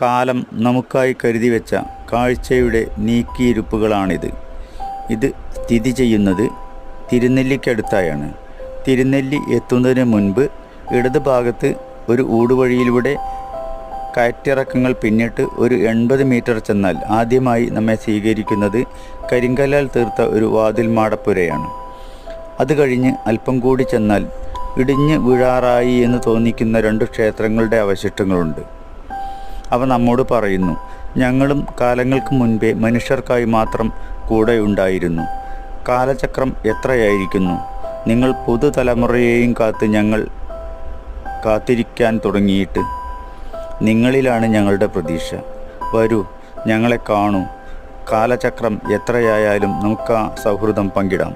കാലം നമുക്കായി കരുതി വെച്ച കാഴ്ചയുടെ നീക്കിയിരുപ്പുകളാണിത്. ഇത് സ്ഥിതി ചെയ്യുന്നത് തിരുനെല്ലിക്കടുത്തായാണ്. തിരുനെല്ലി എത്തുന്നതിന് മുൻപ് ഇടത് ഭാഗത്ത് ഒരു ഊടുവഴിയിലൂടെ കയറ്റിറക്കങ്ങൾ പിന്നിട്ട് ഒരു 80 മീറ്റർ ചെന്നാൽ ആദ്യമായി നമ്മെ സ്വീകരിക്കുന്നത് കരിങ്കല്ലാൽ തീർത്ത ഒരു വാതിൽ മാടപ്പുരയാണ്. അത് കഴിഞ്ഞ് അല്പം കൂടി ചെന്നാൽ ഇടിഞ്ഞ് വീഴാറായി എന്ന് തോന്നിക്കുന്ന 2 ക്ഷേത്രങ്ങളുടെ അവശിഷ്ടങ്ങളുണ്ട്. അവ നമ്മോട് പറയുന്നു, ഞങ്ങളും കാലങ്ങൾക്ക് മുൻപേ മനുഷ്യർക്കായി മാത്രം കൂടെ ഉണ്ടായിരുന്നു. കാലചക്രം എത്രയായിരിക്കുന്നു. നിങ്ങൾ പുതുതലമുറയെയും കാത്ത് ഞങ്ങൾ കാത്തിരിക്കാൻ തുടങ്ങിയിട്ട്. നിങ്ങളിലാണ് ഞങ്ങളുടെ പ്രതീക്ഷ. വരൂ, ഞങ്ങളെ കാണൂ. കാലചക്രം എത്രയായാലും നമുക്ക് ആ സൗഹൃദം പങ്കിടാം.